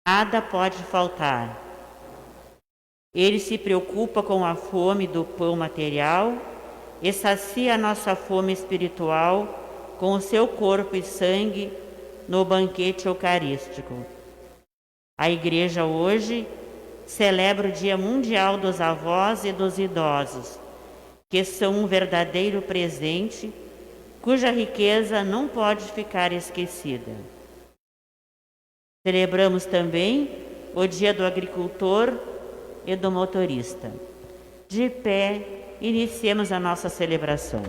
Nada pode faltar. Ele se preocupa com a fome do pão material e sacia a nossa fome espiritual com o seu corpo e sangue no banquete eucarístico. A Igreja hoje celebra o Dia Mundial dos Avós e dos Idosos, que são um verdadeiro presente, cuja riqueza não pode ficar esquecida. Celebramos também o Dia do Agricultor e do Motorista. De pé, iniciemos a nossa celebração.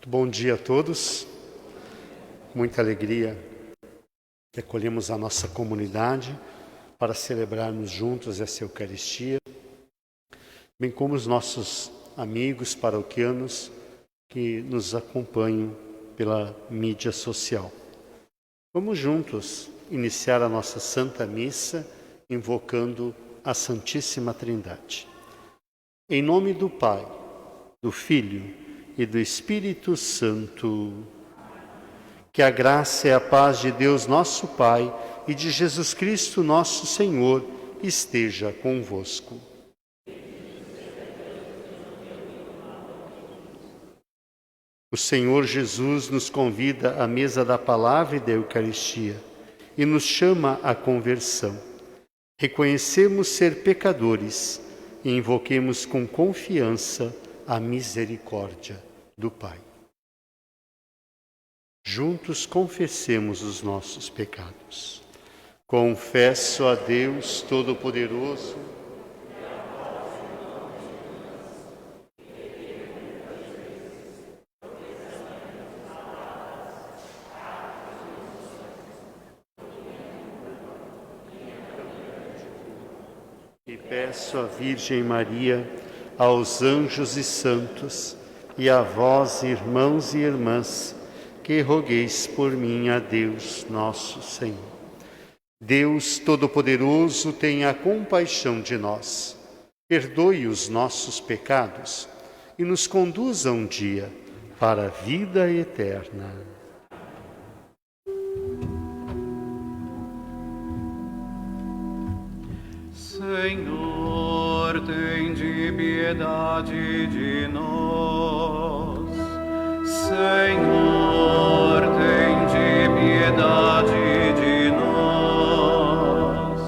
Bom dia a todos, muita alegria que acolhemos a nossa comunidade para celebrarmos juntos essa Eucaristia, bem como os nossos amigos paroquianos que nos acompanham pela mídia social. Vamos juntos iniciar a nossa Santa Missa invocando a Santíssima Trindade. Em nome do Pai, do Filho e do Espírito Santo. Que a graça e a paz de Deus nosso Pai e de Jesus Cristo nosso Senhor esteja convosco. O Senhor Jesus nos convida à mesa da palavra e da Eucaristia e nos chama à conversão. Reconhecemos ser pecadores e invoquemos com confiança a misericórdia do Pai. Juntos confessemos os nossos pecados. Confesso a Deus Todo-Poderoso e peço à Virgem Maria, aos anjos e santos, e a vós, irmãos e irmãs, que rogueis por mim a Deus nosso Senhor. Deus Todo-Poderoso, tenha compaixão de nós, perdoe os nossos pecados e nos conduza um dia para a vida eterna. Senhor, tende piedade de nós. Senhor, tende piedade de nós.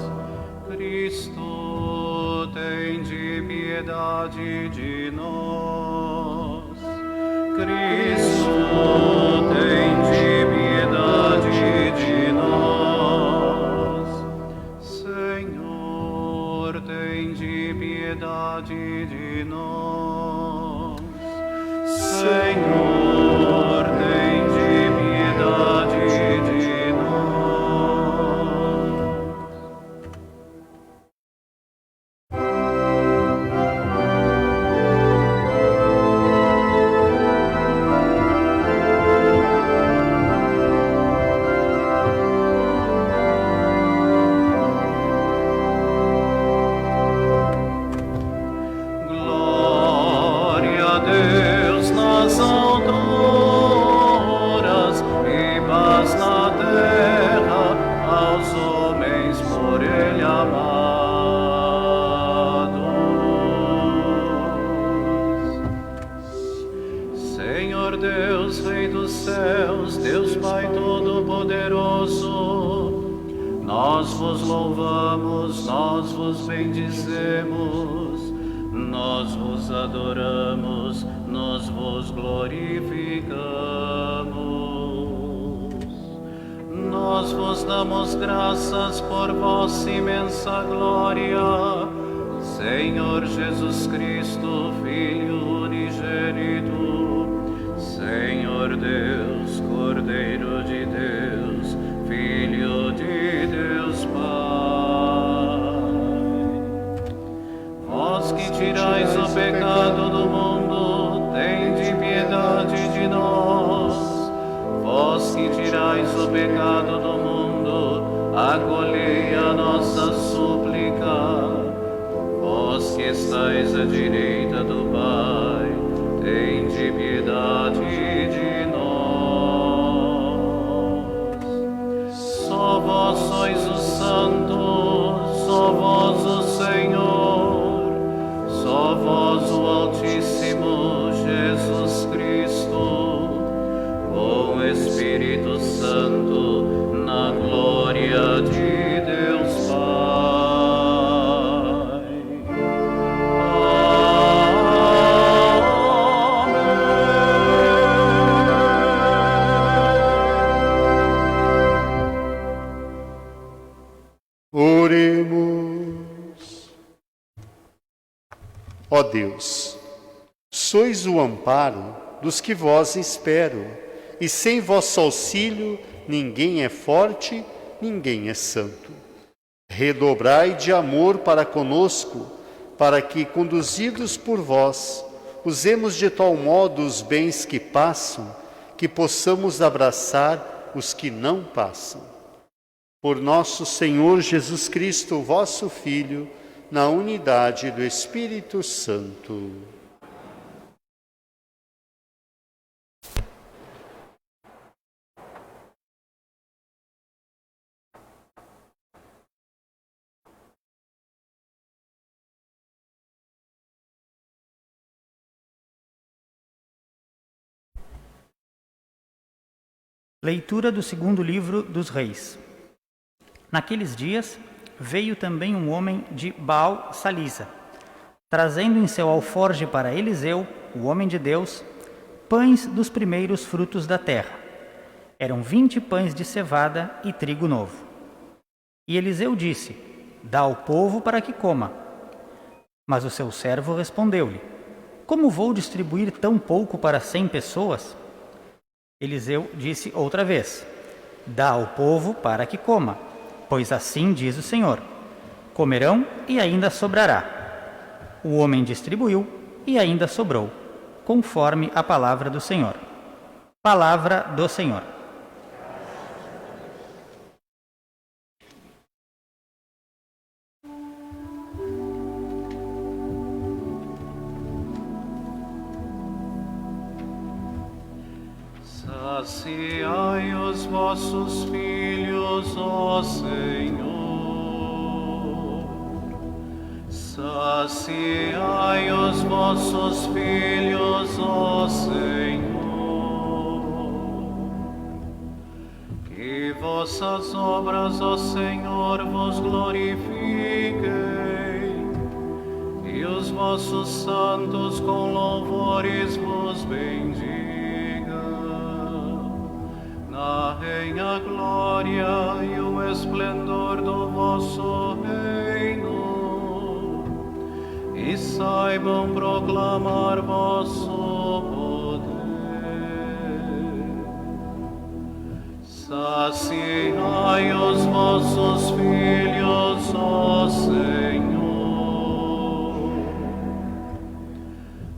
Cristo, tende piedade de nós. Cristo, tende piedade de nós. Senhor, tende piedade de nós. Senhor, tende piedade de nós. Glória a Deus nas alturas e paz na terra aos homens por Ele amados. Senhor Deus, Rei dos céus, Deus Pai Todo-Poderoso, Nós vos louvamos, nós vos bendizemos, nós vos adoramos, nós vos glorificamos. Nós vos damos graças por vossa imensa glória, Senhor Jesus Cristo, Filho unigênito, Senhor Deus, Cordeiro de Deus, Filho de Deus Pai. Vós que tirais o pecado do mundo, tende piedade de nós. Vós que tirais o pecado do mundo, acolhei a nossa súplica. Vós que estais à direita do Pai, tende piedade de nós. Só vós sois o Santo, só vós o Senhor, só vós o Altíssimo Jesus Cristo, com o Espírito Santo, na glória de Deus Pai. Oremos. Ó Deus, sois o amparo dos que vós esperam, e sem vosso auxílio ninguém é forte, ninguém é santo. Redobrai de amor para conosco, para que, conduzidos por vós, usemos de tal modo os bens que passam, que possamos abraçar os que não passam. Por nosso Senhor Jesus Cristo, vosso Filho, na unidade do Espírito Santo. Leitura do segundo livro dos Reis. Naqueles dias, veio também um homem de Baal-Salisa, trazendo em seu alforje para Eliseu, o homem de Deus, pães dos primeiros frutos da terra. Eram 20 pães de cevada e trigo novo. E Eliseu disse: dá ao povo para que coma. Mas o seu servo respondeu-lhe: como vou distribuir tão pouco para 100 pessoas? Eliseu disse outra vez: dá ao povo para que coma, pois assim diz o Senhor: comerão e ainda sobrará. O homem distribuiu e ainda sobrou, conforme a palavra do Senhor. Palavra do Senhor. Saciai os vossos filhos, ó Senhor. Saciai os vossos filhos, ó Senhor. Que vossas obras, ó Senhor, vos glorifiquem, e os vossos santos com louvores vos bendigam. Narrem a glória e o esplendor do vosso reino, e saibam proclamar vosso poder. Saciai os vossos filhos, ó Senhor.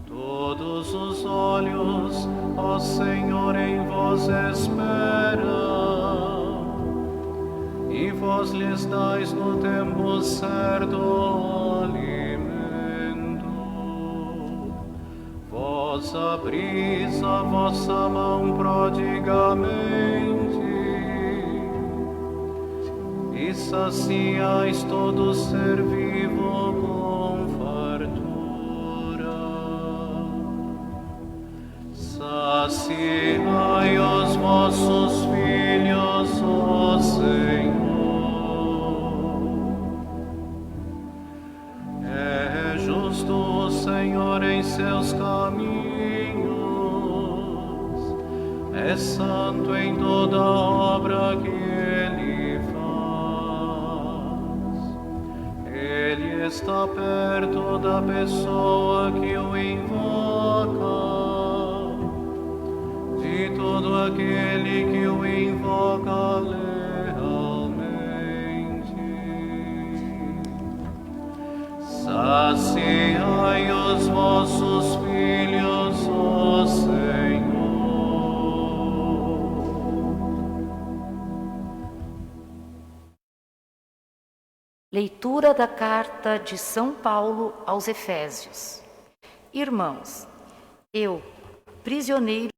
Todos os olhos, ó Senhor, em vós esperam, e vós lhes dais no tempo certo o alimento. Vós abris a vossa mão prodigamente, e saciais todo ser vivo com fartura. Saciai os vossos filhos, ó Senhor. é santo em toda obra que ele faz. Ele está perto da pessoa que o invoca, de todo aquele que o invoca lealmente. Saciai os vossos filhos, ó Senhor. Leitura da carta de São Paulo aos Efésios. Irmãos, eu, prisioneiro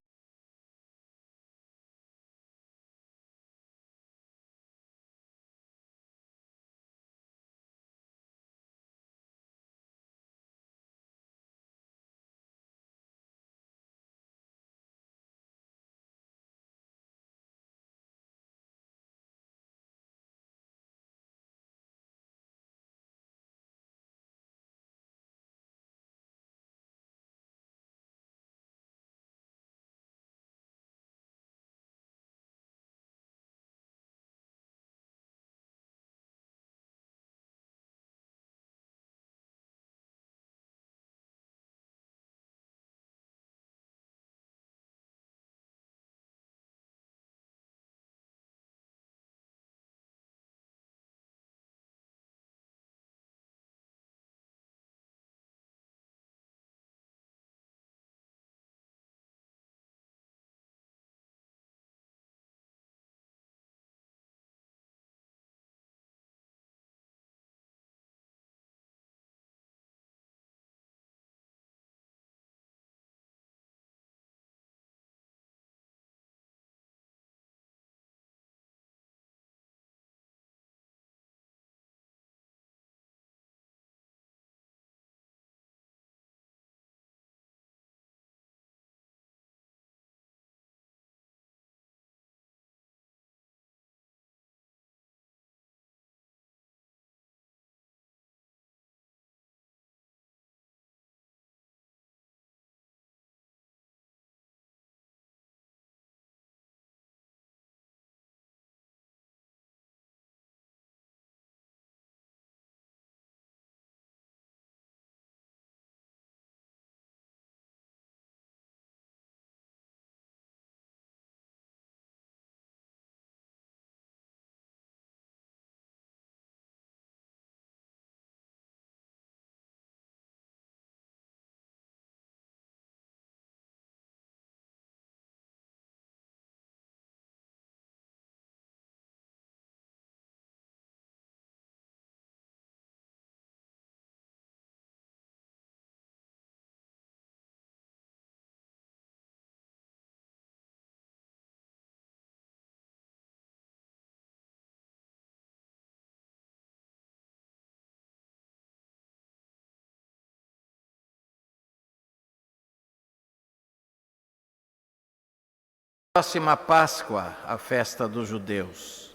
Próxima Páscoa, a festa dos judeus.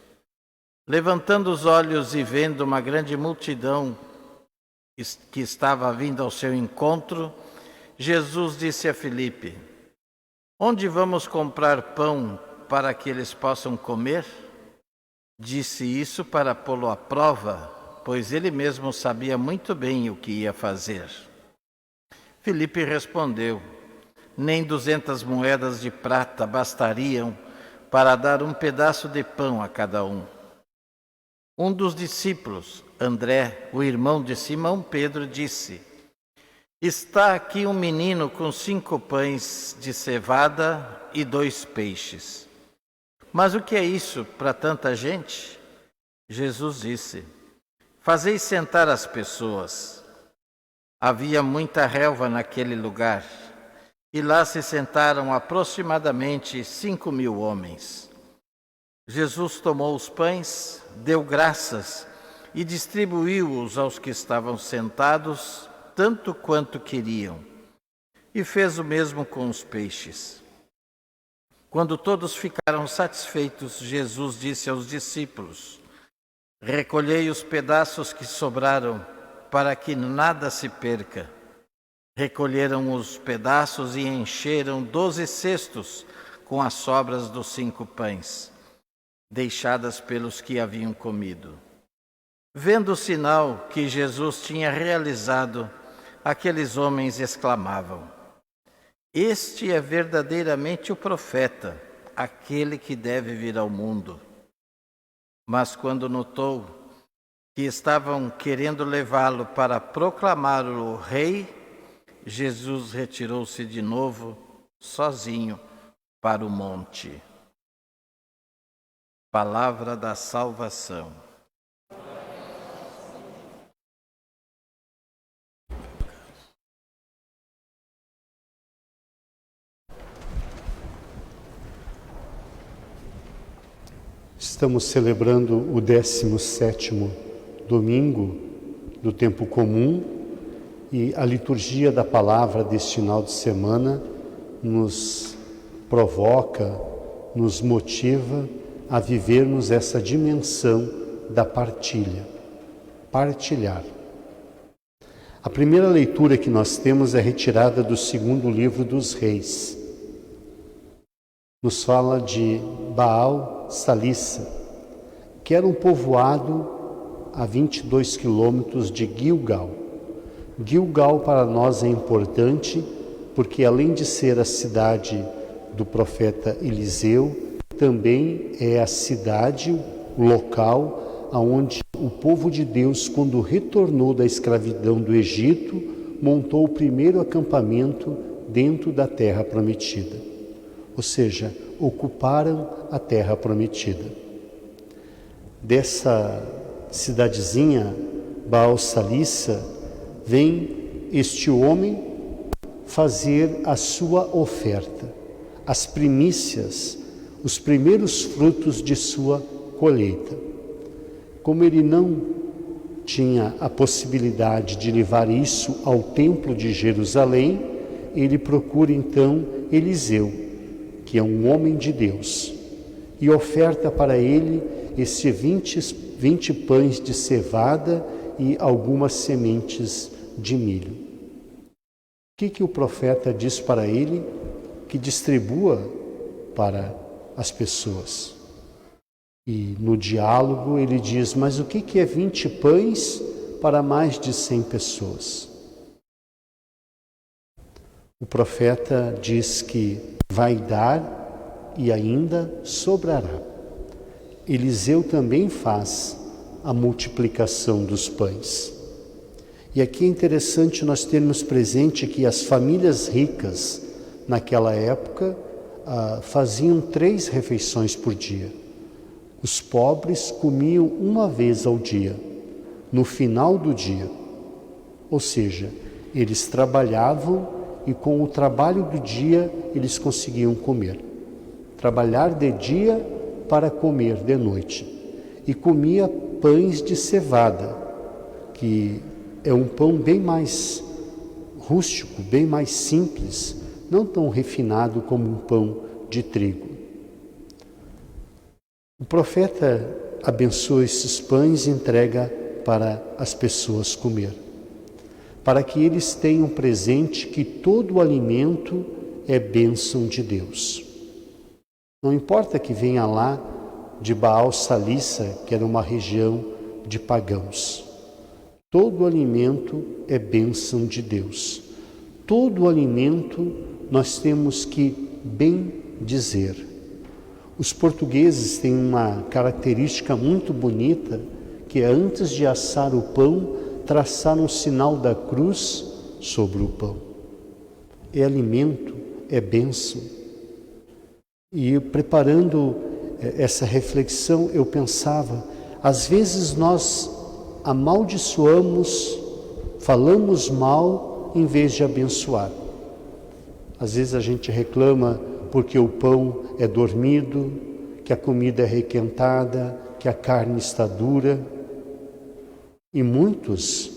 Levantando os olhos e vendo uma grande multidão que estava vindo ao seu encontro, Jesus disse a Filipe: Onde vamos comprar pão para que eles possam comer? Disse isso para pô-lo à prova, pois ele mesmo sabia muito bem o que ia fazer. Filipe respondeu: Nem 200 moedas de prata bastariam para dar um pedaço de pão a cada um. Um dos discípulos, André, o irmão de Simão Pedro, disse: Está aqui um menino com 5 pães de cevada e 2 peixes. Mas o que é isso para tanta gente? Jesus disse: Fazei sentar as pessoas. Havia muita relva naquele lugar, e lá se sentaram aproximadamente 5.000 homens. Jesus tomou os pães, deu graças e distribuiu-os aos que estavam sentados, tanto quanto queriam, e fez o mesmo com os peixes. Quando todos ficaram satisfeitos, Jesus disse aos discípulos: Recolhei os pedaços que sobraram, para que nada se perca. Recolheram os pedaços e encheram 12 cestos com as sobras dos 5 pães, deixadas pelos que haviam comido. Vendo o sinal que Jesus tinha realizado, aqueles homens exclamavam: Este é verdadeiramente o profeta, aquele que deve vir ao mundo. Mas quando notou que estavam querendo levá-lo para proclamá-lo rei, Jesus retirou-se de novo, sozinho, para o monte. Palavra da salvação. Estamos celebrando o 17º domingo do tempo comum e a liturgia da palavra deste final de semana nos provoca, nos motiva a vivermos essa dimensão da partilha, partilhar. A primeira leitura que nós temos é retirada do 2º livro dos Reis. Nos fala de Baal Salissa, que era um povoado a 22 quilômetros de Gilgal. Gilgal para nós é importante porque, além de ser a cidade do profeta Eliseu, também é a cidade, o local onde o povo de Deus, quando retornou da escravidão do Egito, montou o primeiro acampamento dentro da terra prometida. Ou seja, ocuparam a terra prometida. Dessa cidadezinha, Baal Salissa, vem este homem fazer a sua oferta, as primícias, os primeiros frutos de sua colheita. Como ele não tinha a possibilidade de levar isso ao templo de Jerusalém, ele procura então Eliseu, que é um homem de Deus, e oferta para ele esses 20 pães de cevada e algumas sementes de milho. O que o profeta diz para ele? Que distribua para as pessoas. E no diálogo ele diz: mas o que é 20 pães para mais de 100 pessoas? O profeta diz que vai dar e ainda sobrará. Eliseu também faz a multiplicação dos pães. E aqui é interessante nós termos presente que as famílias ricas, naquela época, faziam 3 refeições por dia. Os pobres comiam uma vez ao dia, no final do dia. Ou seja, eles trabalhavam e com o trabalho do dia eles conseguiam comer. Trabalhar de dia para comer de noite. E comia pães de cevada, que é um pão bem mais rústico, bem mais simples, não tão refinado como um pão de trigo. O profeta abençoa esses pães e entrega para as pessoas comer, para que eles tenham presente que todo o alimento é bênção de Deus. Não importa que venha lá de Baal Salissa, que era uma região de pagãos. Todo alimento é bênção de Deus. Todo alimento nós temos que bem dizer. Os portugueses têm uma característica muito bonita, que é antes de assar o pão, traçar um sinal da cruz sobre o pão. É alimento, é bênção. E preparando essa reflexão, eu pensava, às vezes nós amaldiçoamos, falamos mal em vez de abençoar. Às vezes a gente reclama porque o pão é dormido, que a comida é requentada, que a carne está dura. E muitos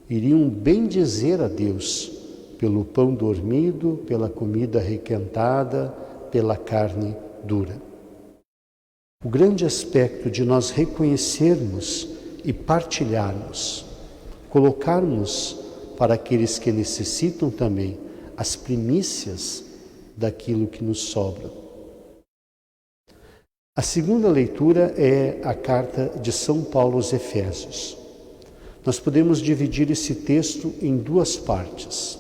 iriam bem dizer a Deus pelo pão dormido, pela comida requentada, pela carne dura. O grande aspecto de nós reconhecermos e partilharmos, colocarmos para aqueles que necessitam também as primícias, daquilo que nos sobra. A segunda leitura é a carta de São Paulo aos Efésios. Nós podemos dividir esse texto em duas partes.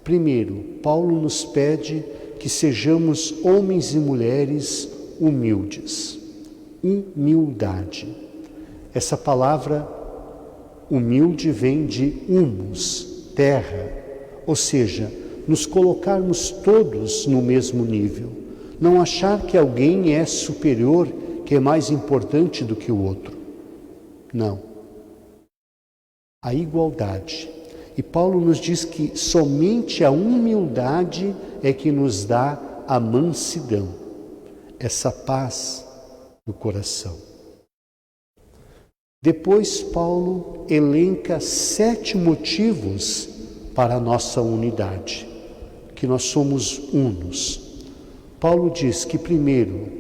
Primeiro, Paulo nos pede que sejamos homens e mulheres humildes. Humildade. Essa palavra humilde vem de humus, terra, ou seja, nos colocarmos todos no mesmo nível. Não achar que alguém é superior, que é mais importante do que o outro. Não. A igualdade. E Paulo nos diz que somente a humildade é que nos dá a mansidão, essa paz no coração. Depois Paulo elenca 7 motivos para a nossa unidade, que nós somos unos. Paulo diz que primeiro,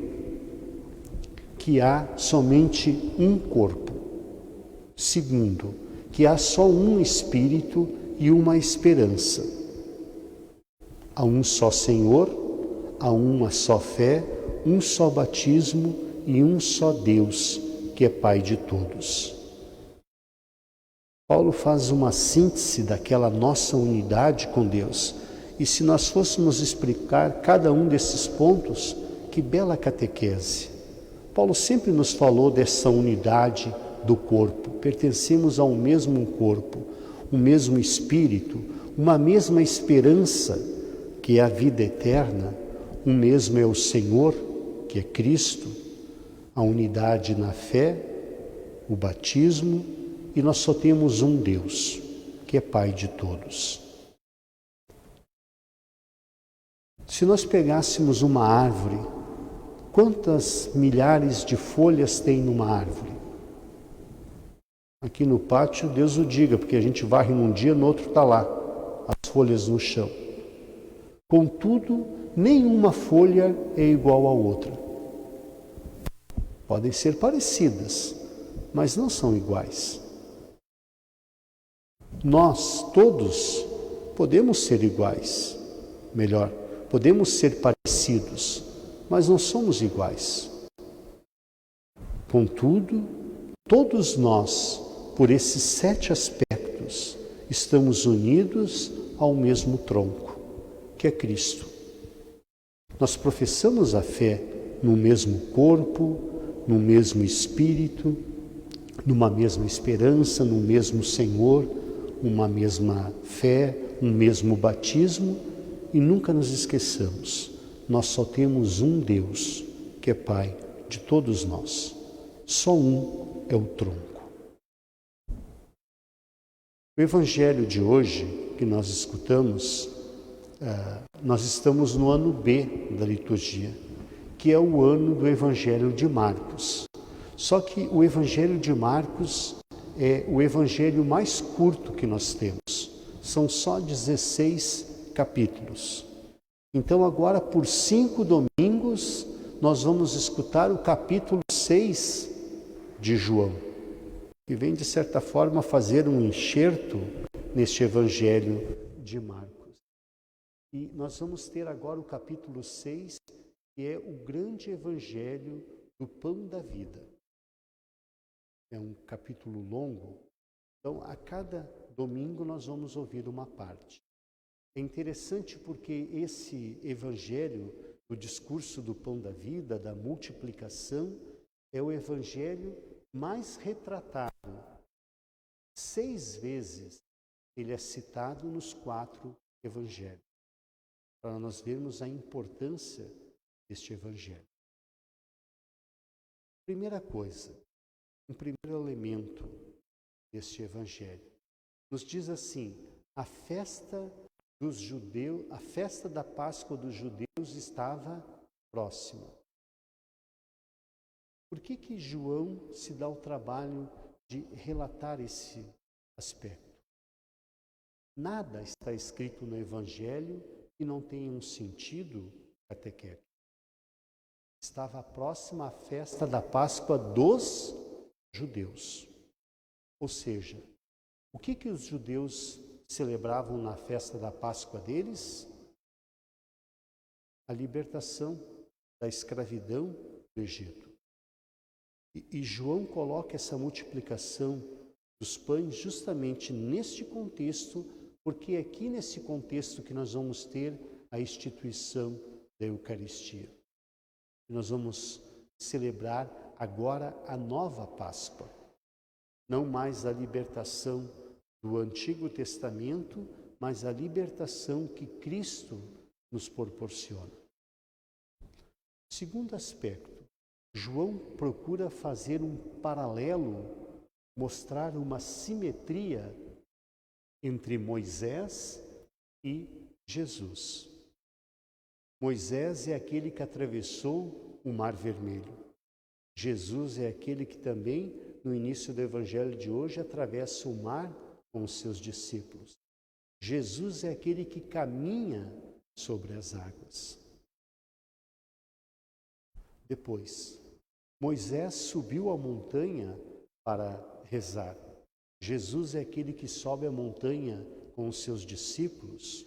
que há somente um corpo. Segundo, que há só um Espírito e uma esperança. Há um só Senhor, há uma só fé, um só batismo e um só Deus, que é Pai de todos. Paulo faz uma síntese daquela nossa unidade com Deus. E se nós fôssemos explicar cada um desses pontos, que bela catequese. Paulo sempre nos falou dessa unidade do corpo. Pertencemos ao mesmo corpo, o mesmo espírito, uma mesma esperança, que é a vida eterna. O mesmo é o Senhor, que é Cristo, a unidade na fé, o batismo, e nós só temos um Deus, que é Pai de todos. Se nós pegássemos uma árvore, quantas milhares de folhas tem numa árvore? Aqui no pátio, Deus o diga, porque a gente varre num dia, no outro está lá, as folhas no chão. Contudo, nenhuma folha é igual à outra. Podem ser parecidas, mas não são iguais. Nós, todos, podemos ser iguais, melhor, podemos ser parecidos, mas não somos iguais. Contudo, todos nós, por esses 7 aspectos, estamos unidos ao mesmo tronco, que é Cristo. Nós professamos a fé no mesmo corpo, no mesmo Espírito, numa mesma esperança, no mesmo Senhor, uma mesma fé, um mesmo batismo, e nunca nos esqueçamos, nós só temos um Deus, que é Pai de todos nós. Só um é o tronco. O Evangelho de hoje, que nós escutamos, nós estamos no ano B da liturgia, que é o ano do Evangelho de Marcos. Só que o Evangelho de Marcos é o evangelho mais curto que nós temos. São só 16 capítulos. Então agora, por 5 domingos, nós vamos escutar o capítulo 6 de João, que vem, de certa forma, fazer um enxerto neste evangelho de Marcos. E nós vamos ter agora o capítulo 6, que é o grande evangelho do pão da vida. É um capítulo longo, então a cada domingo nós vamos ouvir uma parte. É interessante porque esse evangelho, o discurso do pão da vida, da multiplicação, é o evangelho mais retratado. 6 vezes ele é citado nos 4 evangelhos, para nós vermos a importância deste evangelho. Primeira coisa, um primeiro elemento deste evangelho, nos diz assim: a festa dos judeus, a festa da Páscoa dos judeus estava próxima. Por que João se dá o trabalho de relatar esse aspecto? Nada está escrito no evangelho que não tenha um sentido catequético. Estava próxima a festa da Páscoa dos judeus. Ou seja, o que os judeus celebravam na festa da Páscoa deles? a libertação da escravidão do Egito. E João coloca essa multiplicação dos pães justamente neste contexto, porque é aqui nesse contexto que nós vamos ter a instituição da Eucaristia. Nós vamos celebrar agora a nova Páscoa, não mais a libertação do Antigo Testamento, mas a libertação que Cristo nos proporciona. Segundo aspecto, João procura fazer um paralelo, mostrar uma simetria entre Moisés e Jesus. Moisés é aquele que atravessou o Mar Vermelho. Jesus é aquele que também, no início do Evangelho de hoje, atravessa o mar com os seus discípulos. Jesus é aquele que caminha sobre as águas. Depois, Moisés subiu a montanha para rezar. Jesus é aquele que sobe a montanha com os seus discípulos.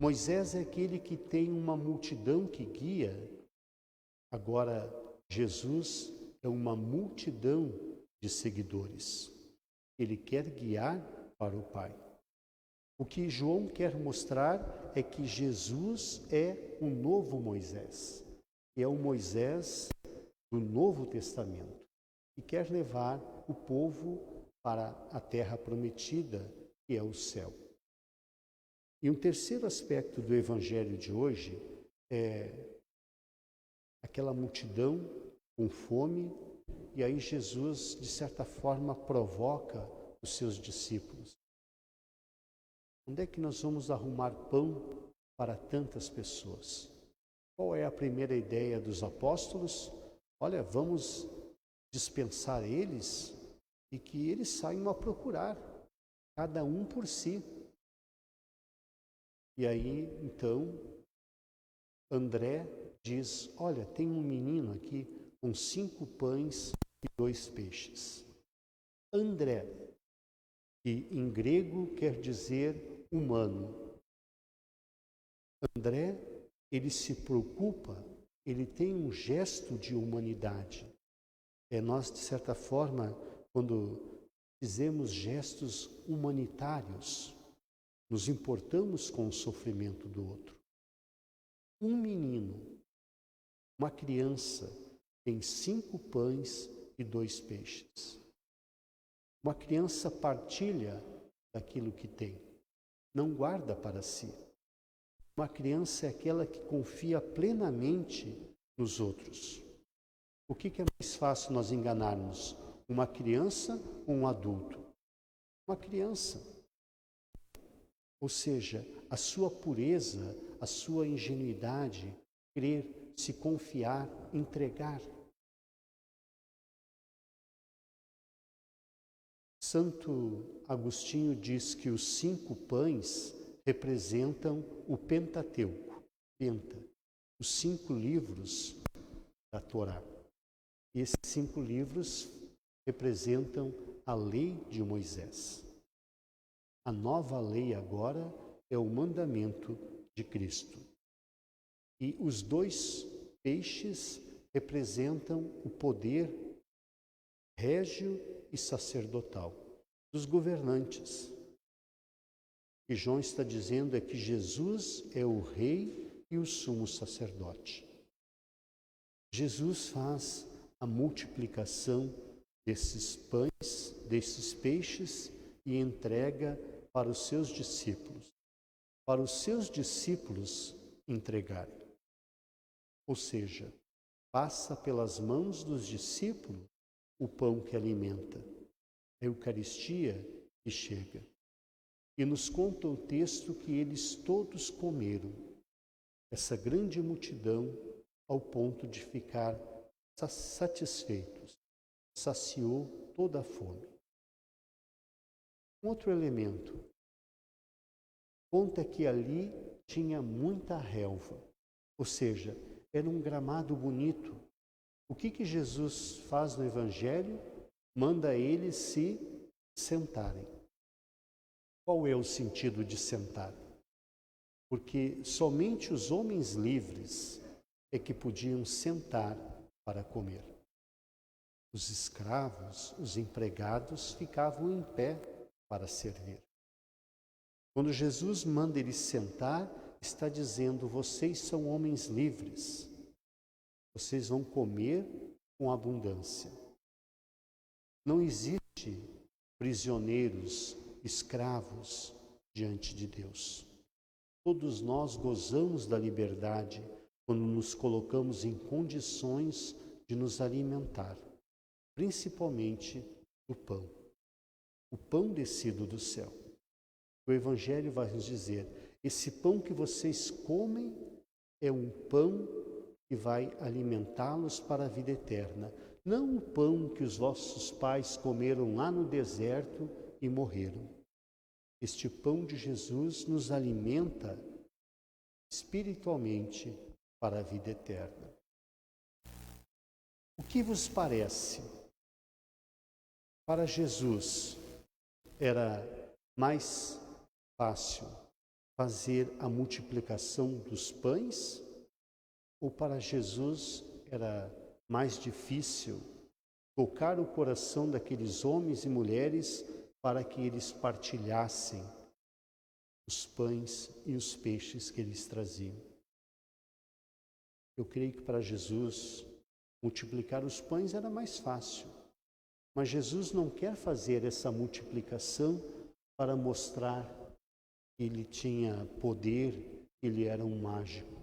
Moisés é aquele que tem uma multidão que guia. Agora, Jesus é uma multidão de seguidores. Ele quer guiar para o Pai. O que João quer mostrar é que Jesus é o novo Moisés. É o Moisés do Novo Testamento. E quer levar o povo para a terra prometida, que é o céu. E um terceiro aspecto do Evangelho de hoje é aquela multidão com fome, e aí Jesus, de certa forma, provoca os seus discípulos. Onde é que nós vamos arrumar pão para tantas pessoas? Qual é a primeira ideia dos apóstolos? Olha, vamos dispensar eles e que eles saiam a procurar, cada um por si. E aí, então, André diz, olha, tem um menino aqui com 5 pães e 2 peixes. André, que em grego quer dizer humano. André, ele se preocupa, ele tem um gesto de humanidade. Nós, de certa forma, quando fizemos gestos humanitários, nos importamos com o sofrimento do outro. Um menino, uma criança, tem 5 pães e 2 peixes. Uma criança partilha daquilo que tem, não guarda para si. Uma criança é aquela que confia plenamente nos outros. O que é mais fácil nós enganarmos? Uma criança ou um adulto? Uma criança. Ou seja, a sua pureza, a sua ingenuidade, crer, se confiar, entregar. Santo Agostinho diz que os 5 pães representam o Pentateuco, os 5 livros da Torá. E esses 5 livros representam a lei de Moisés. A nova lei agora é o mandamento de Cristo. E os 2 peixes representam o poder régio e sacerdotal dos governantes. E João está dizendo é que Jesus é o rei e o sumo sacerdote. Jesus faz a multiplicação desses pães, desses peixes e entrega para os seus discípulos. Para os seus discípulos entregarem. Ou seja, passa pelas mãos dos discípulos o pão que alimenta, a Eucaristia que chega. E nos conta o texto que eles todos comeram, essa grande multidão, ao ponto de ficar satisfeitos, saciou toda a fome. Um outro elemento, conta que ali tinha muita relva, ou seja, era um gramado bonito. O que Jesus faz no Evangelho? Manda eles se sentarem. Qual é o sentido de sentar? porque somente os homens livres é que podiam sentar para comer. Os escravos, os empregados, ficavam em pé para servir. Quando Jesus manda eles sentar, está dizendo: vocês são homens livres, vocês vão comer com abundância. Não existe prisioneiros, escravos diante de Deus. Todos nós gozamos da liberdade quando nos colocamos em condições de nos alimentar, principalmente do pão. O pão descido do céu. O Evangelho vai nos dizer: esse pão que vocês comem é um pão que vai alimentá-los para a vida eterna. Não o pão que os vossos pais comeram lá no deserto e morreram. Este pão de Jesus nos alimenta espiritualmente para a vida eterna. O que vos parece? Para Jesus era mais fácil fazer a multiplicação dos pães? Ou para Jesus era mais difícil tocar o coração daqueles homens e mulheres para que eles partilhassem os pães e os peixes que eles traziam? Eu creio que para Jesus multiplicar os pães era mais fácil. Mas Jesus não quer fazer essa multiplicação para mostrar que ele tinha poder, que ele era um mágico.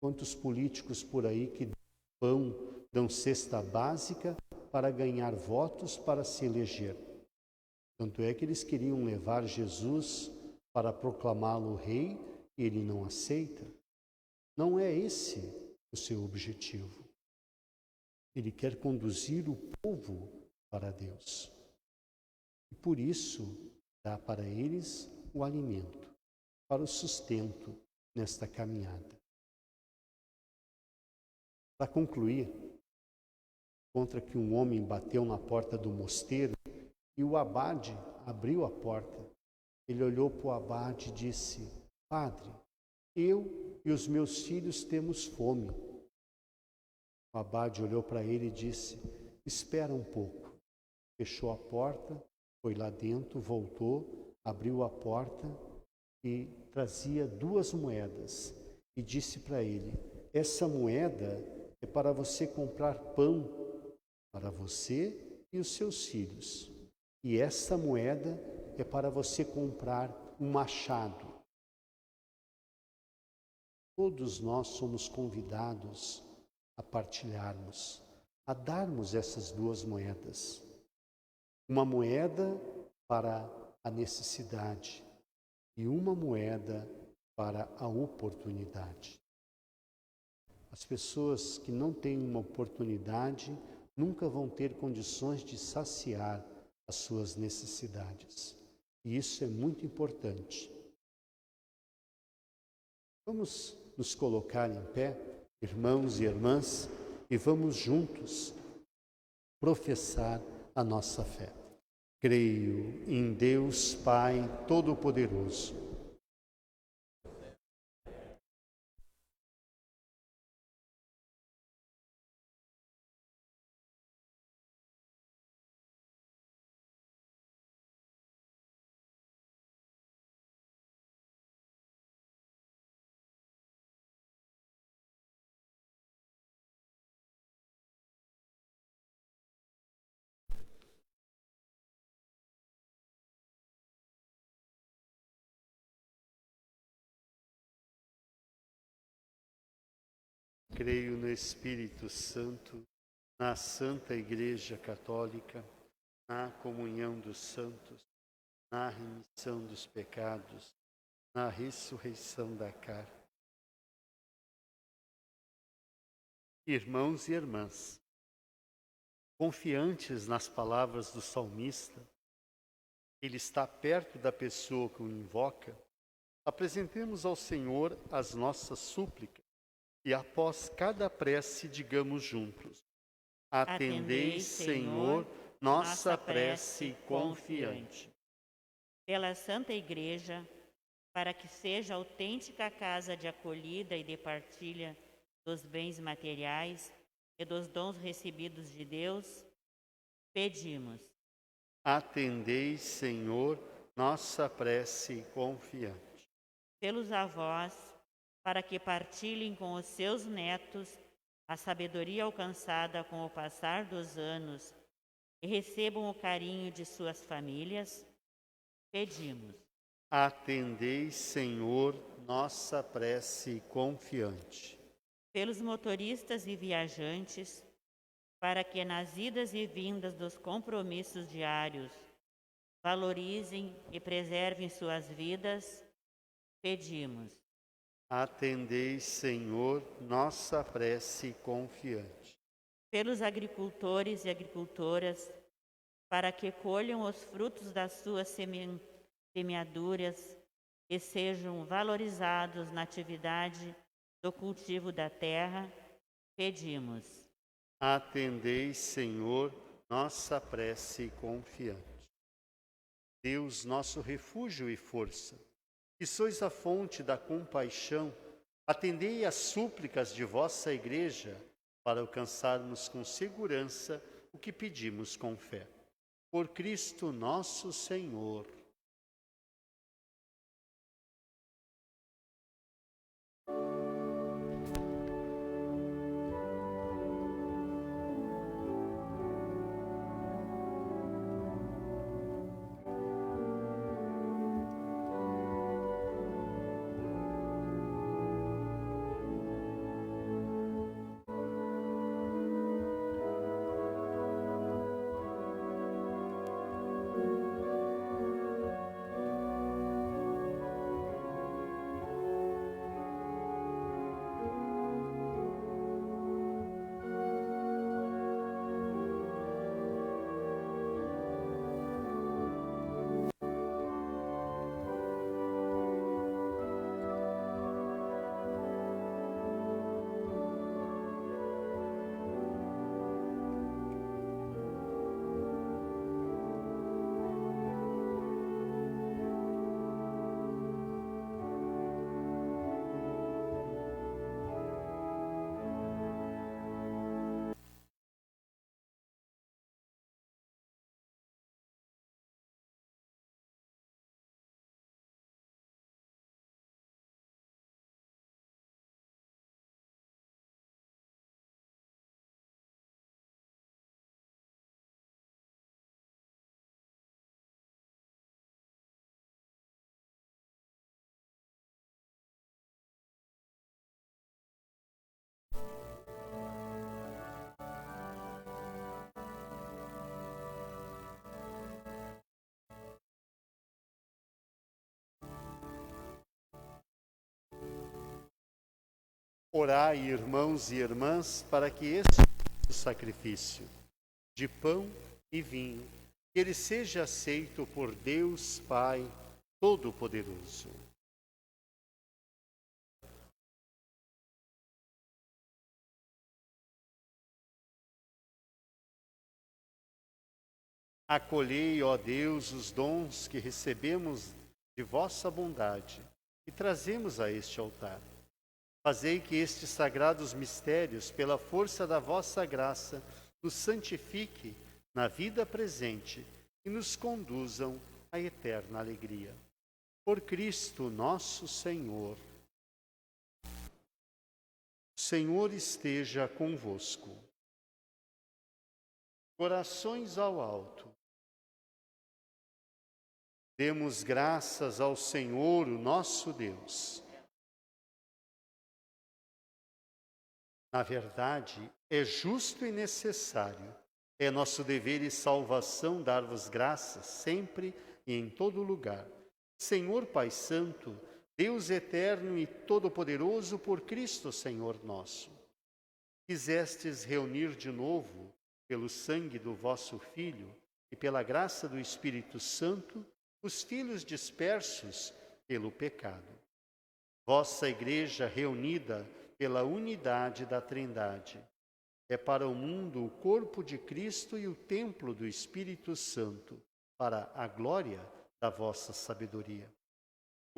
Quantos políticos por aí que dão pão, dão cesta básica para ganhar votos para se eleger. Tanto é que eles queriam levar Jesus para proclamá-lo rei e ele não aceita. Não é esse o seu objetivo. Ele quer conduzir o povo para Deus. E por isso dá para eles o alimento, para o sustento nesta caminhada. Para concluir, conta que um homem bateu na porta do mosteiro e o abade abriu a porta. Ele olhou para o abade e disse: Padre, eu e os meus filhos temos fome. O abade olhou para ele e disse: espera um pouco. Fechou a porta, foi lá dentro, voltou, abriu a porta e trazia 2 moedas. E disse para ele: essa moeda é para você comprar pão para você e os seus filhos. E essa moeda é para você comprar um machado. Todos nós somos convidados a partilharmos, a darmos essas 2 moedas. Uma moeda para a necessidade e uma moeda para a oportunidade. As pessoas que não têm uma oportunidade nunca vão ter condições de saciar as suas necessidades. E isso é muito importante. Vamos nos colocar em pé, irmãos e irmãs, e vamos juntos professar a nossa fé. Creio em Deus Pai Todo-Poderoso, creio no Espírito Santo, na Santa Igreja Católica, na comunhão dos santos, na remissão dos pecados, na ressurreição da carne. Irmãos e irmãs, confiantes nas palavras do salmista, ele está perto da pessoa que o invoca, apresentemos ao Senhor as nossas súplicas e após cada prece digamos juntos: atendei, Senhor, nossa prece confiante. Pela Santa Igreja, para que seja autêntica casa de acolhida e de partilha dos bens materiais e dos dons recebidos de Deus, pedimos. Atendei, Senhor, nossa prece confiante. Pelos avós, para que partilhem com os seus netos a sabedoria alcançada com o passar dos anos e recebam o carinho de suas famílias, pedimos. Atendei, Senhor, nossa prece confiante. Pelos motoristas e viajantes, para que nas idas e vindas dos compromissos diários valorizem e preservem suas vidas, pedimos. Atendei, Senhor, nossa prece confiante. Pelos agricultores e agricultoras, para que colham os frutos das suas semeaduras e sejam valorizados na atividade do cultivo da terra, pedimos. Atendei, Senhor, nossa prece confiante. Deus, nosso refúgio e força, que sois a fonte da compaixão, atendei às súplicas de vossa Igreja para alcançarmos com segurança o que pedimos com fé. Por Cristo nosso Senhor. Orai, irmãos e irmãs, para que este sacrifício de pão e vinho, que ele seja aceito por Deus Pai Todo-Poderoso. Acolhei, ó Deus, os dons que recebemos de vossa bondade e trazemos a este altar. Fazei que estes sagrados mistérios, pela força da vossa graça, nos santifique na vida presente e nos conduzam à eterna alegria. Por Cristo nosso Senhor. O Senhor esteja convosco. Corações ao alto. Demos graças ao Senhor, o nosso Deus. Na verdade, é justo e necessário, é nosso dever e salvação dar-vos graças sempre e em todo lugar. Senhor Pai Santo, Deus eterno e todo-poderoso, por Cristo Senhor nosso. Quisestes reunir de novo, pelo sangue do vosso Filho e pela graça do Espírito Santo, os filhos dispersos pelo pecado. Vossa Igreja reunida pela unidade da Trindade é para o mundo o corpo de Cristo e o templo do Espírito Santo, para a glória da vossa sabedoria.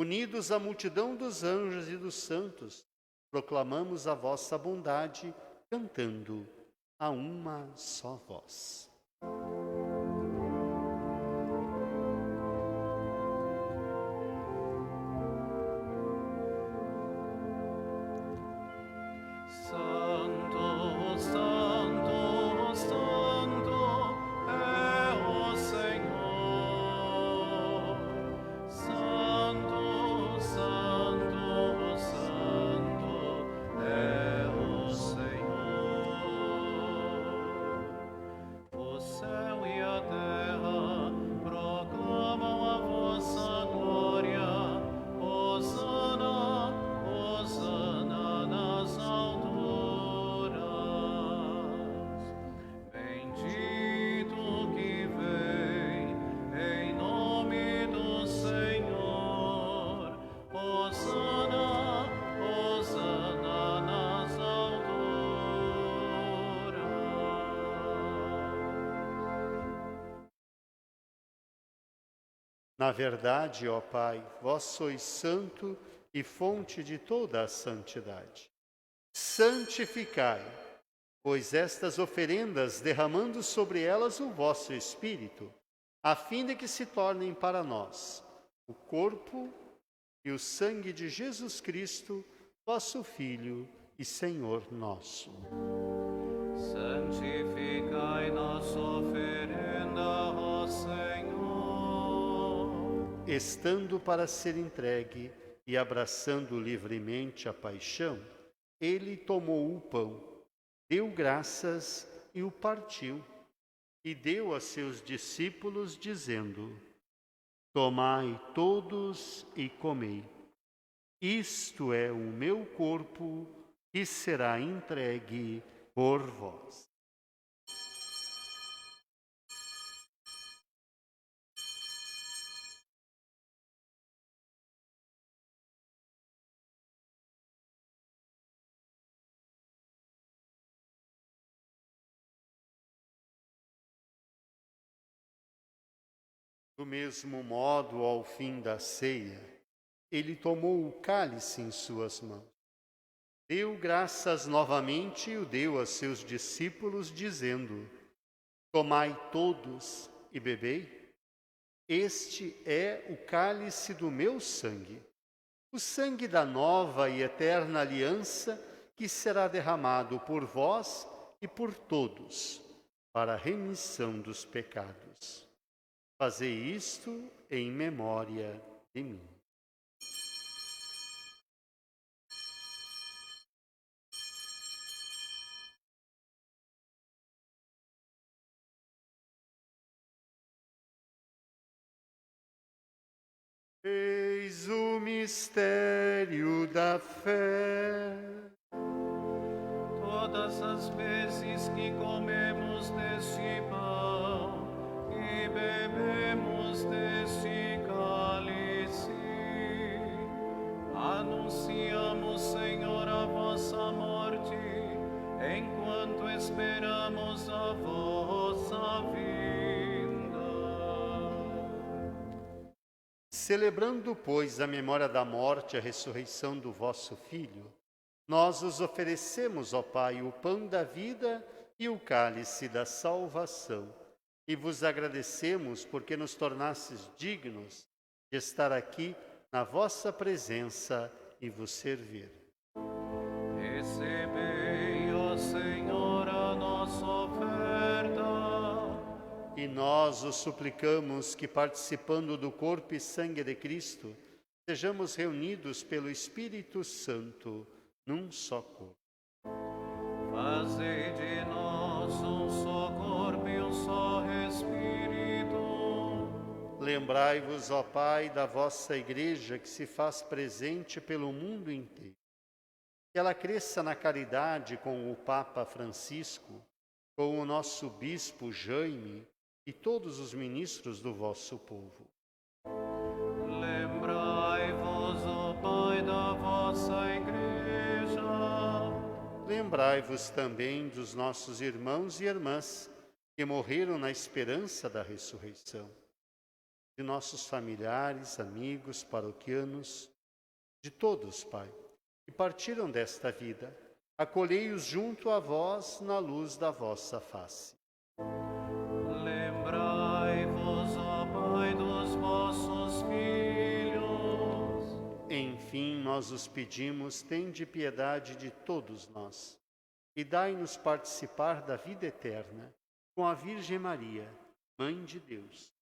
Unidos à multidão dos anjos e dos santos, proclamamos a vossa bondade, cantando a uma só voz. Santo, Santo, Santo é o Senhor. Santo, Santo, Santo é o Senhor. O céu e a terra proclamam a vossa glória. Hosana, Hosana nas alturas. Bendito que vem em nome do Senhor. Hosana, Hosana nas alturas. Na verdade, ó Pai, vós sois santo e fonte de toda a santidade. Santificai, pois estas oferendas, derramando sobre elas o vosso Espírito, a fim de que se tornem para nós o corpo e o sangue de Jesus Cristo, vosso Filho e Senhor nosso. Santificai nossa oferenda, ó Senhor. Estando para ser entregue e abraçando livremente a paixão, ele tomou o pão, deu graças e o partiu, e deu a seus discípulos, dizendo: Tomai todos e comei. Isto é o meu corpo, que será entregue por vós. Do mesmo modo, ao fim da ceia, ele tomou o cálice em suas mãos, deu graças novamente e o deu a seus discípulos, dizendo: Tomai todos e bebei. Este é o cálice do meu sangue, o sangue da nova e eterna aliança, que será derramado por vós e por todos, para a remissão dos pecados. Fazei isto em memória de mim. Eis o mistério da fé. Todas as vezes que comemos deste pão e bebemos deste cálice, anunciamos, Senhor, a vossa morte, enquanto esperamos a vossa vinda. Celebrando, pois, a memória da morte e a ressurreição do vosso Filho, nós os oferecemos, ó Pai, o pão da vida e o cálice da salvação, e vos agradecemos porque nos tornastes dignos de estar aqui na vossa presença e vos servir. Recebei, ó Senhor, a nossa oferta. E nós os suplicamos que, participando do corpo e sangue de Cristo, sejamos reunidos pelo Espírito Santo num só corpo. Fazei de nós um só corpo e um só Espírito. Lembrai-vos, ó Pai, da vossa Igreja que se faz presente pelo mundo inteiro. Que ela cresça na caridade com o Papa Francisco, com o nosso Bispo Jaime e todos os ministros do vosso povo. Lembrai-vos, ó Pai, da vossa Igreja. Lembrai-vos também dos nossos irmãos e irmãs que morreram na esperança da ressurreição. de nossos familiares, amigos, paroquianos, de todos, Pai, que partiram desta vida. Acolhei-os junto a vós na luz da vossa face. Lembrai-vos, ó Pai, dos vossos filhos. Enfim, nós os pedimos, tende piedade de todos nós e dai-nos participar da vida eterna com a Virgem Maria, Mãe de Deus,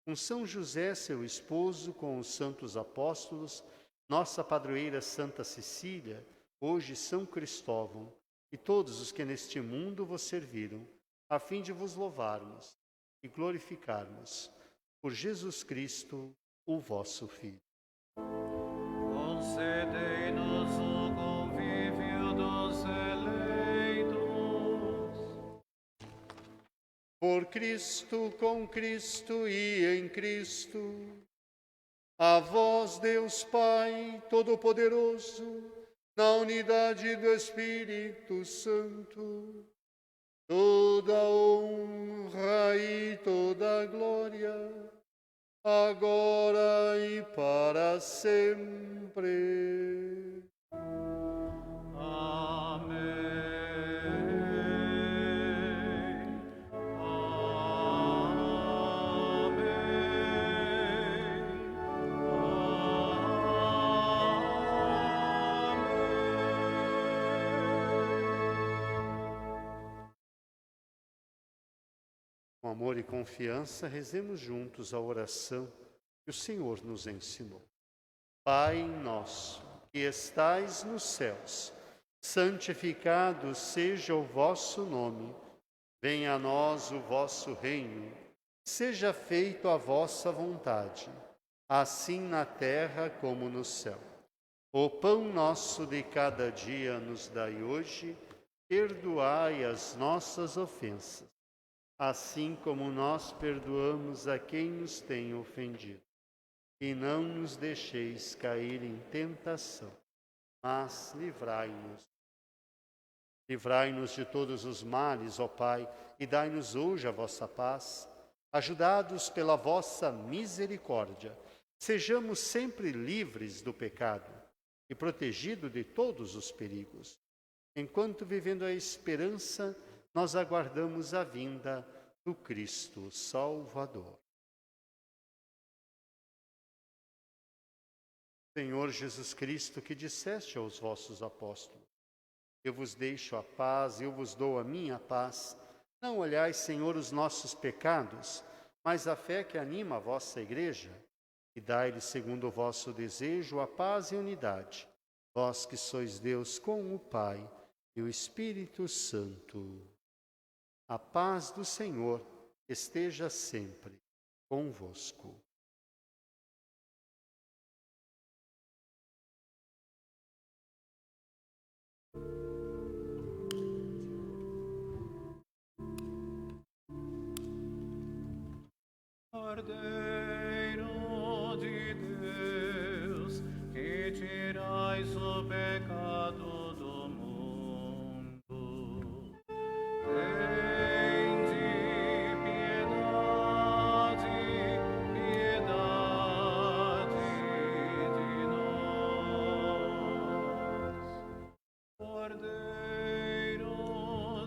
com São José, seu esposo, com os santos apóstolos, nossa padroeira Santa Cecília, hoje São Cristóvão, e todos os que neste mundo vos serviram, a fim de vos louvarmos e glorificarmos por Jesus Cristo, o vosso Filho. Concedei-nos o convívio dos eleitos. Por Cristo, com Cristo e em Cristo, a vós, Deus Pai Todo-Poderoso, na unidade do Espírito Santo, toda honra e toda glória, agora e para sempre. Amém. Com amor e confiança, rezemos juntos a oração que o Senhor nos ensinou. Pai nosso, que estais nos céus, santificado seja o vosso nome. Venha a nós o vosso reino. Seja feita a vossa vontade, assim na terra como no céu. O pão nosso de cada dia nos dai hoje. Perdoai as nossas ofensas, assim como nós perdoamos a quem nos tem ofendido. E não nos deixeis cair em tentação, mas livrai-nos. Livrai-nos de todos os males, ó Pai, e dai-nos hoje a vossa paz. Ajudados pela vossa misericórdia, sejamos sempre livres do pecado e protegidos de todos os perigos. Enquanto vivendo a esperança, nós aguardamos a vinda do Cristo Salvador. Senhor Jesus Cristo, que disseste aos vossos apóstolos: eu vos deixo a paz, eu vos dou a minha paz. Não olhais, Senhor, os nossos pecados, mas a fé que anima a vossa igreja. E dai-lhe, segundo o vosso desejo, a paz e a unidade. Vós que sois Deus com o Pai e o Espírito Santo. A paz do Senhor esteja sempre convosco. Cordeiro de Deus, que tirais o pecado do mundo, tende piedade, piedade de nós. Cordeiro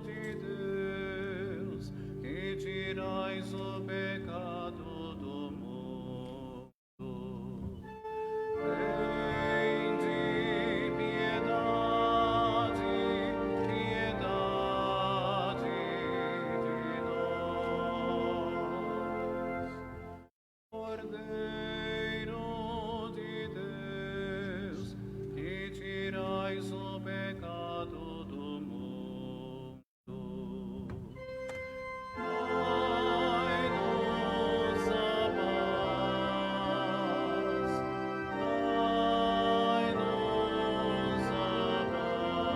de Deus, que tirais o pecado do mundo, tende piedade, piedade de nós. Cordeiro de Deus, que tirais o pecado do mundo, dai-nos a paz, dai-nos a paz.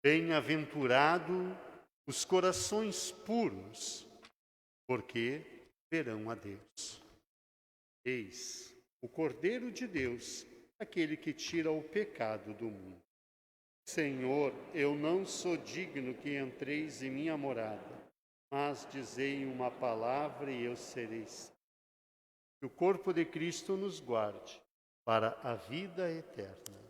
Bem-aventurado os corações puros, porque verão a Deus. Eis o Cordeiro de Deus, aquele que tira o pecado do mundo. Senhor, eu não sou digno que entreis em minha morada, mas dizei uma palavra e eu serei salvo. Que o corpo de Cristo nos guarde para a vida eterna.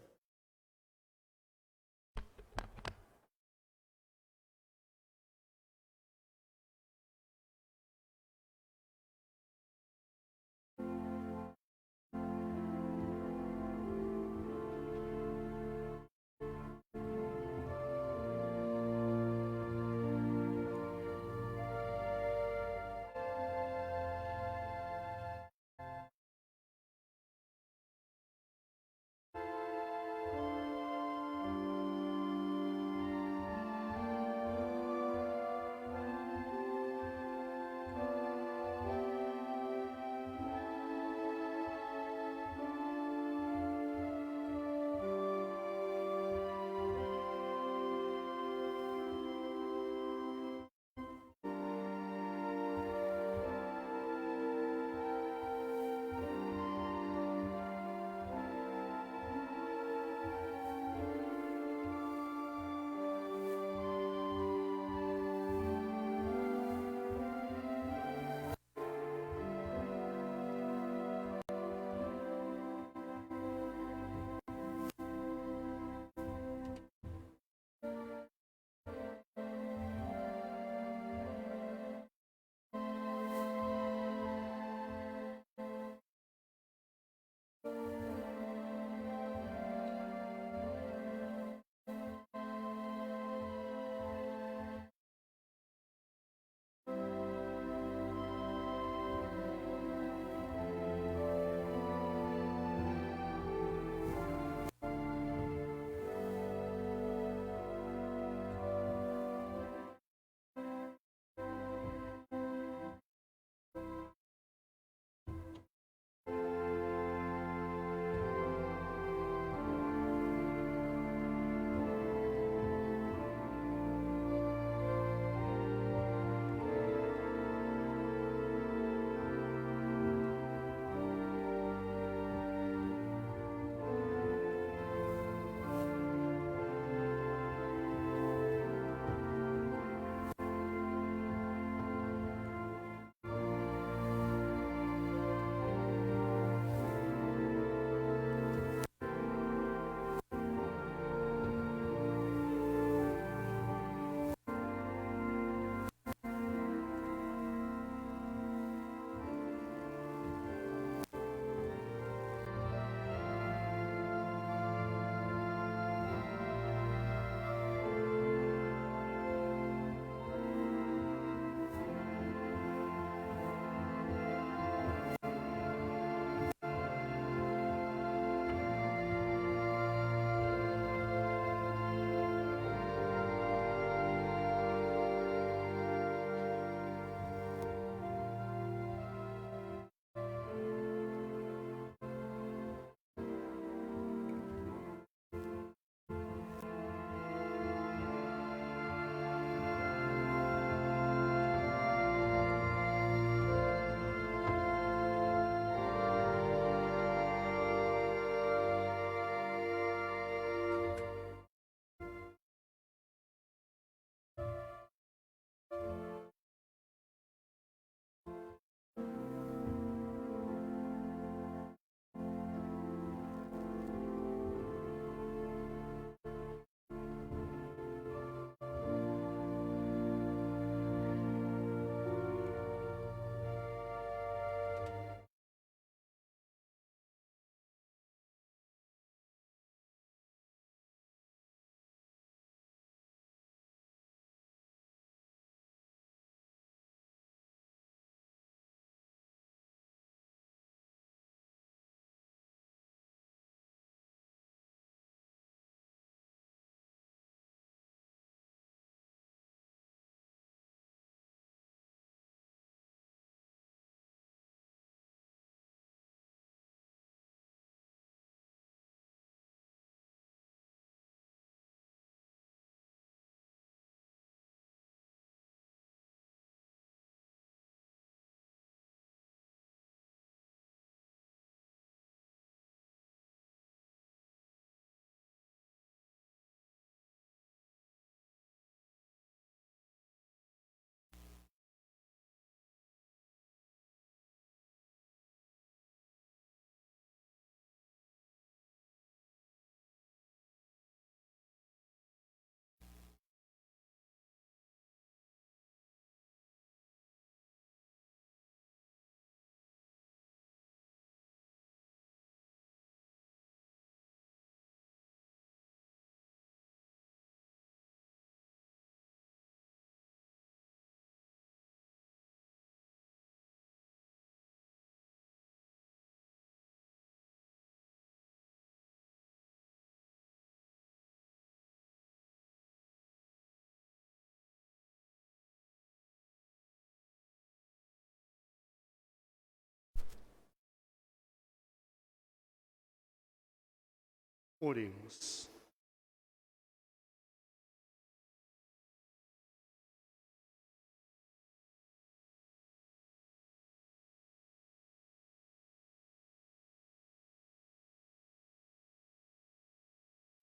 Oremos.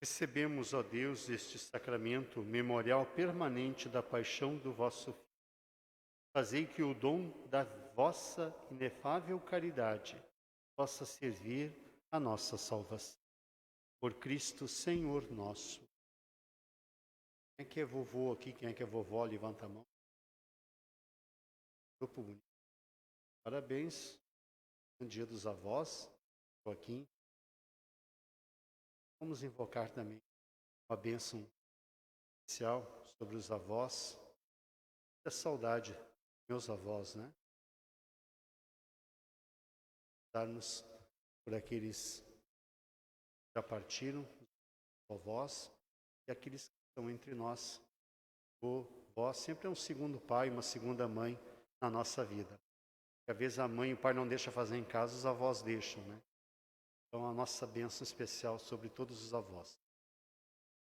Recebemos, ó Deus, este sacramento memorial permanente da paixão do vosso Filho. Fazei que o dom da vossa inefável caridade possa servir a nossa salvação. Por Cristo, Senhor nosso. Quem é que é vovô aqui? Quem é que é vovó? Levanta a mão. Grupo bonito. Parabéns. No dia dos avós. Joaquim. Vamos invocar também uma bênção especial sobre os avós. Da saudade dos meus avós, né? Dar-nos por aqueles que já partiram, os avós, e aqueles que estão entre nós. O avó sempre é um segundo pai, uma segunda mãe na nossa vida. Às vezes a mãe e o pai não deixam fazer em casa, os avós deixam, né? Então a nossa bênção especial sobre todos os avós.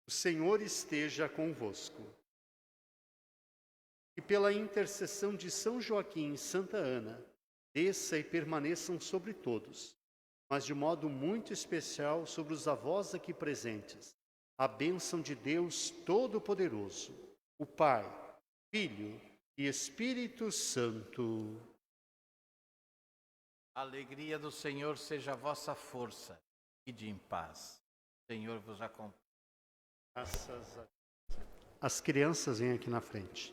O Senhor esteja convosco. E pela intercessão de São Joaquim e Santa Ana, desça e permaneçam sobre todos, mas de modo muito especial sobre os avós aqui presentes, a bênção de Deus Todo-Poderoso, o Pai, Filho e Espírito Santo. A alegria do Senhor seja a vossa força e de em paz. O Senhor vos acompanhe. Graças a Deus. As crianças vêm aqui na frente.